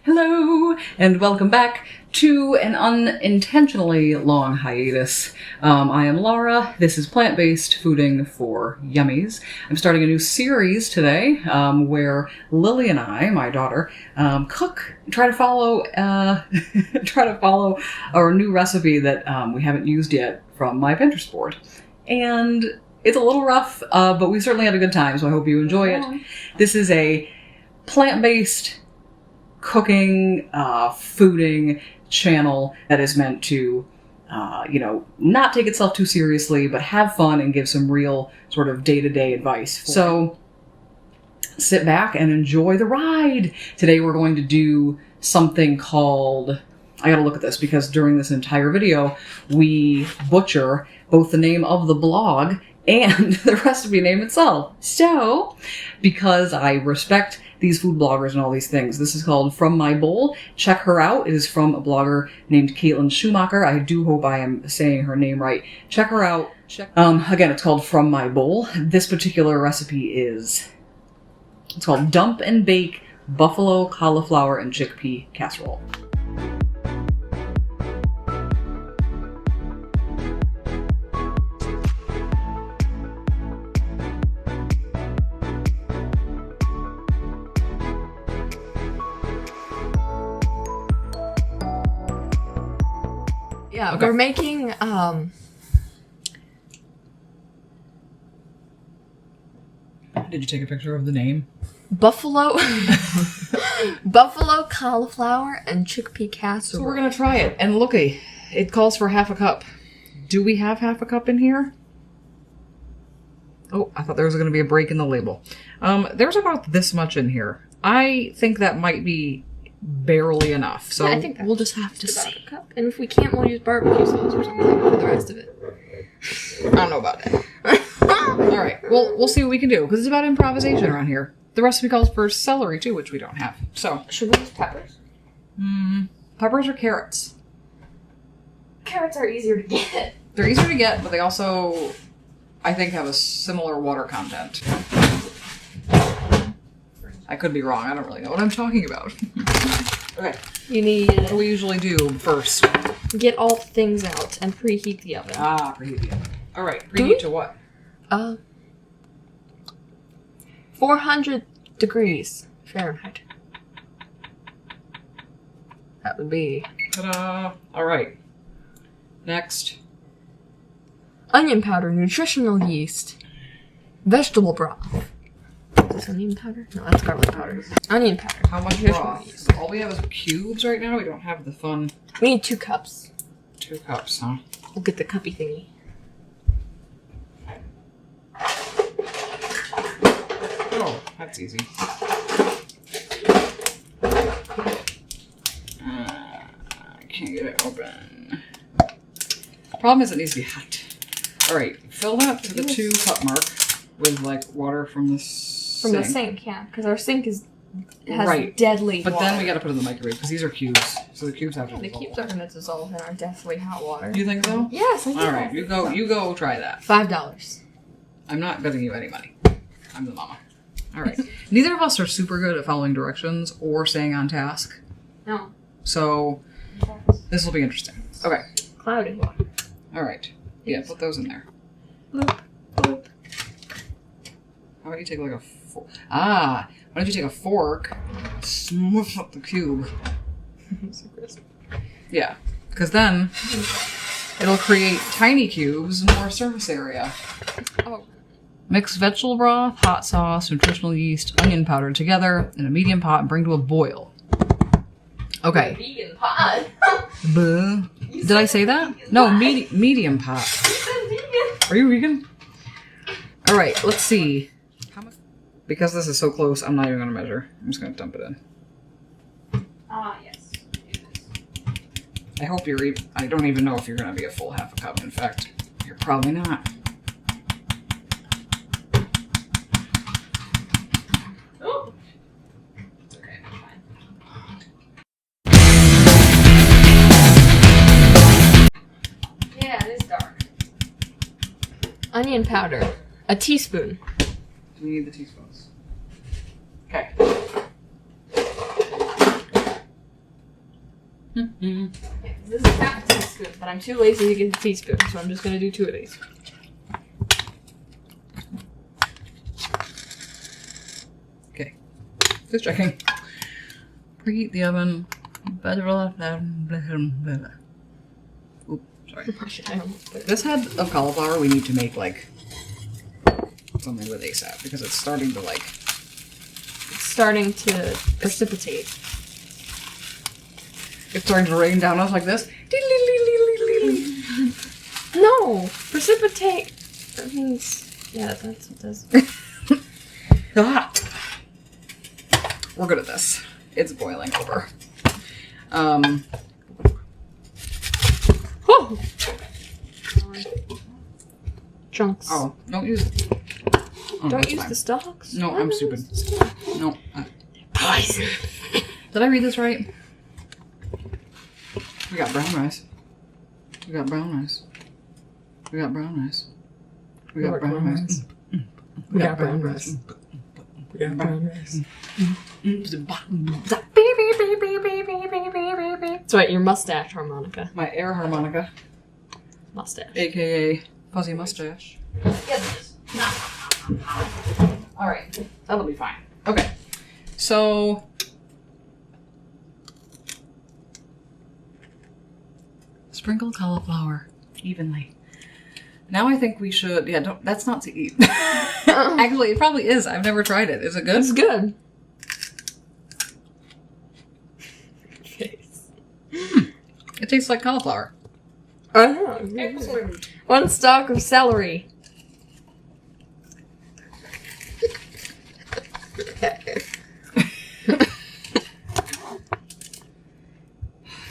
Hello, and welcome back to an unintentionally long hiatus. I am Lara. This is plant-based fooding for yummies. I'm starting a new series today where Lily and I, my daughter, try to follow our new recipe that we haven't used yet from my Pinterest board. And it's a little rough, but we certainly had a good time, so I hope you enjoy it. This is a plant-based cooking, fooding channel that is meant to, not take itself too seriously, but have fun and give some real sort of day-to-day advice. So sit back and enjoy the ride. Today we're going to do something called, I gotta look at this because during this entire video, we butcher both the name of the blog and the recipe name itself. So, because I respect these food bloggers and all these things, this is called From My Bowl. Check her out. It is from a blogger named Caitlin Shoemaker. I do hope I am saying her name right. Check her out. Again, it's called From My Bowl. This particular recipe it's called Dump and Bake Buffalo, Cauliflower, and Chickpea Casserole. Yeah, okay. We're making, Did you take a picture of the name? buffalo cauliflower and chickpea casserole. So we're gonna try it, and looky, it calls for half a cup. Do we have half a cup in here? Oh, I thought there was gonna be a break in the label. There's about this much in here. I think that might be barely enough, so yeah, I think we'll just have to about see. a cup. And if we can't, we'll use barbecue sauce or something for the rest of it. I don't know about that. Alright, well, we'll see what we can do, because it's about improvisation around here. The recipe calls for celery, too, which we don't have. So, Should we use peppers? peppers or carrots? Carrots are easier to get. They're easier to get, but they also, I think, have a similar water content. I could be wrong. I don't really know what I'm talking about. Okay. You need What do we usually do first? get all the things out and preheat the oven. Preheat the oven. All right. Do we? Preheat to what? 400 degrees Fahrenheit. That would be Ta-da! All right. Next. onion powder, nutritional yeast, vegetable broth. Is this onion powder? No, that's garlic powder. Onion powder. How much nutritional broth? yeast. All we have is cubes right now. We don't have the fun We need 2 cups. 2 cups, huh? We'll get the cuppy thingy. Oh, that's easy. I can't get it open. Problem is it needs to be hot. All right, fill that to the 2 cup mark with like water from the sink. From the sink, yeah. Because our sink has Right. deadly But water. then we got to put it in the microwave because these are cubes, so the cubes have to The dissolve. cubes are going to dissolve in our deathly hot water. You think so? Yes, I do. All right, you go try that. $5. I'm not betting you any money. I'm the mama. All right. Neither of us are super good at following directions or staying on task, No. so this will be interesting. Okay. Cloudy water. All right. Yeah, put those in there. Bloop, bloop. How about you take like a fork? Why don't you take a fork, smoosh up the cube? So crisp. Yeah, because then it'll create tiny cubes, more surface area. Oh. Mix vegetable broth, hot sauce, nutritional yeast, onion powder together in a medium pot and bring to a boil. Okay. Vegan pot. Buh. Did I say that? No, medium pot. Are you vegan? All right, let's see. Because this is so close, I'm not even going to measure. I'm just going to dump it in. Yes. I hope I don't even know if you're going to be a full half a cup. In fact, you're probably not. Oh. It's okay, I'm fine. Yeah, it is dark. Onion powder. A teaspoon. We need the teaspoons. Okay. This is half a teaspoon, but I'm too lazy to get a teaspoon, so I'm just gonna do 2 of these. Okay. Just checking. Preheat the oven. Oops, sorry. This head of cauliflower we need to make like something with ASAP because it's starting to like... It's starting to precipitate. It's starting to rain down us like this. No! Precipitate! That means... Yeah, that's what this... Ah. We're good at this. It's boiling over. Whew. Chunks. Oh, don't use it. Oh, Don't use fine. the stalks? No, I'm stupid. No. Poison. Did I read this right? We got brown rice. We got brown rice. We got brown rice. We got brown rice. We got brown rice. We got brown rice. That's right, your mustache harmonica. My air harmonica, Mustache. aka fuzzy mustache. Yes. Alright, that'll be fine. Okay, so... Sprinkle cauliflower evenly. Now I think we should... Yeah, don't, that's not to eat. Actually, it probably is. I've never tried it. Is it good? It's good. It tastes like cauliflower. Oh, Excellent. 1 stalk of celery. That's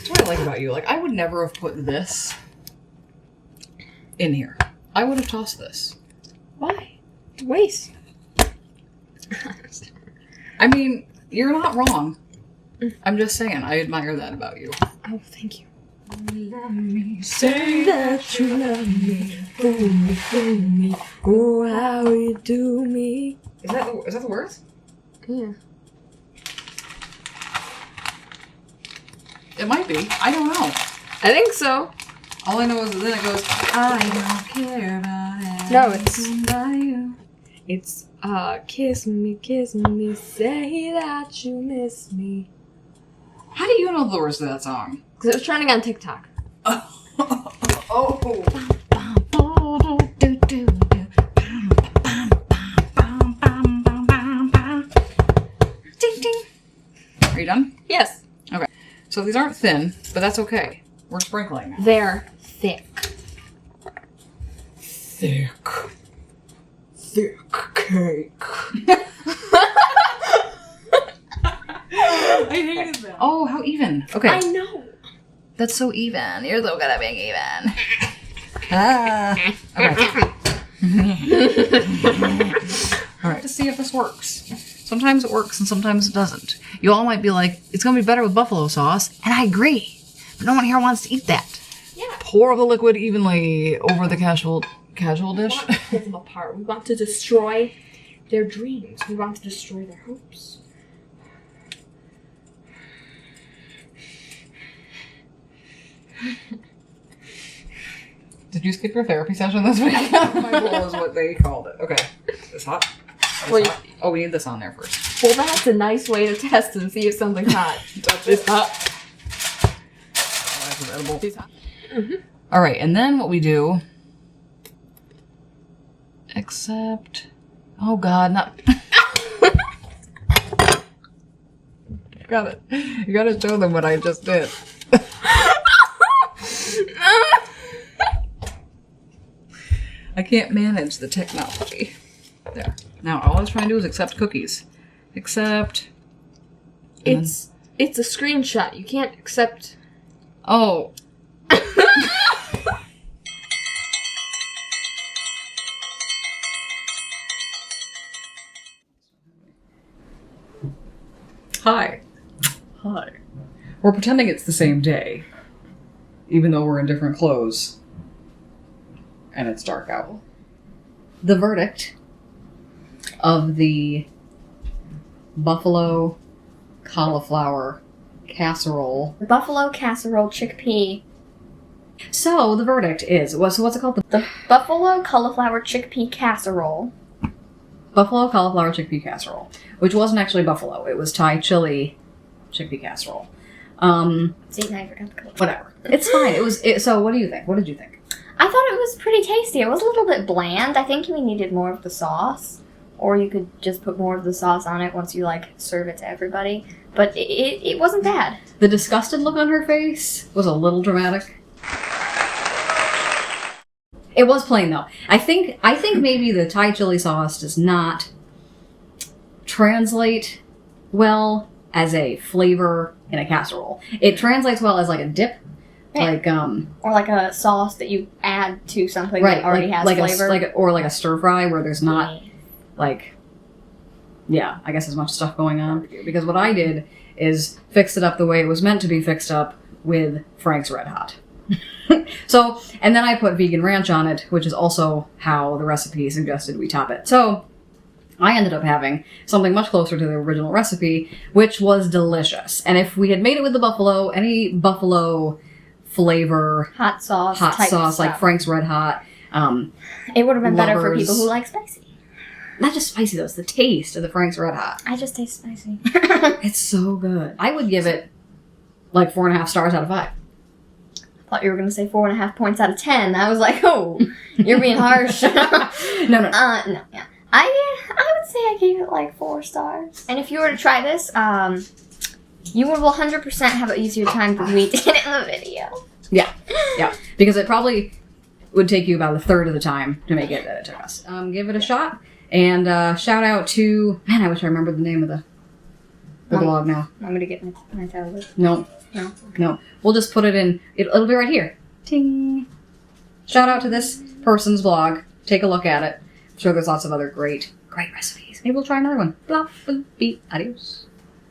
what I like about you. Like, I would never have put this in here. I would have tossed this. Why? Waste. I mean, you're not wrong. I'm just saying, I admire that about you. Oh, thank you. Let me Say that you love me, fool me, oh how you do me. Is that the words? Yeah. It might be. I don't know. I think so. All I know is that then it goes, I don't care about it. No, it's kiss me, say that you miss me. How do you know the words to that song? Because it was trending on TikTok. Oh. Ding ding. Are you done? Yes. Okay. So these aren't thin, but that's okay. We're sprinkling. They're thick. Thick cake. I hated that. Oh, how even. Okay. I know. That's so even. You're so good at being even. Ah. Okay. Alright. To see if this works. Sometimes it works and sometimes it doesn't. You all might be like, it's going to be better with buffalo sauce. And I agree. But no one here wants to eat that. Yeah. Pour the liquid evenly over the casual dish. We want to pull them apart. We want to destroy their dreams. We want to destroy their hopes. Did you skip your therapy session this week? My bowl is what they called it. Okay. It's hot. Wait. Hot. Oh, we need this on there first. Well, that's a nice way to test and see if something's hot. It's hot. Oh, that's edible. It's hot. All right, and then what we do... Except... Oh, God, not... Got it. You gotta show them what I just did. I can't manage the technology. There. Now, all I was trying to do is accept cookies. Accept... It's a screenshot. You can't accept... Oh. Hi. Hi. We're pretending it's the same day, even though we're in different clothes. And it's dark out. The verdict of the buffalo cauliflower casserole. Buffalo casserole chickpea. So the verdict is, what's it called? The buffalo cauliflower chickpea casserole. Buffalo cauliflower chickpea casserole, which wasn't actually buffalo. It was Thai chili chickpea casserole. See, now I forgot the color. Whatever. It's fine. So what do you think? What did you think? I thought it was pretty tasty. It was a little bit bland. I think we needed more of the sauce. Or you could just put more of the sauce on it once you, like, serve it to everybody. But it wasn't bad. The disgusted look on her face was a little dramatic. It was plain, though. I think maybe the Thai chili sauce does not translate well as a flavor in a casserole. It translates well as, like, a dip. Right. Like, or like a sauce that you add to something that already has flavor. Or like a stir fry where there's not, like, yeah, I guess as much stuff going on. Because what I did is fix it up the way it was meant to be fixed up with Frank's Red Hot. So, and then I put vegan ranch on it, which is also how the recipe suggested we top it. So, I ended up having something much closer to the original recipe, which was delicious. And if we had made it with the buffalo, any buffalo flavor, hot sauce like Frank's Red Hot, it would have been better for people who like spicy. Not just spicy though, it's the taste of the Frank's Red Hot. I just taste spicy. It's so good. I would give it like 4.5 stars out of 5. I thought you were going to say 4.5 points out of 10. I was like, oh, you're being harsh. No. No, yeah. I would say I gave it like 4 stars. And if you were to try this, you would 100% have an easier time than we did in the video. Yeah. Because it probably would take you about a third of the time to make it that it took us. Give it a shot. And shout out to... Man, I wish I remembered the name of the blog now. I'm going to get my tablet. No. We'll just put it in... It'll be right here. Ting. Shout out to this person's blog. Take a look at it. I'm sure there's lots of other great recipes. Maybe we'll try another one. Blah, boop, beep. Adios.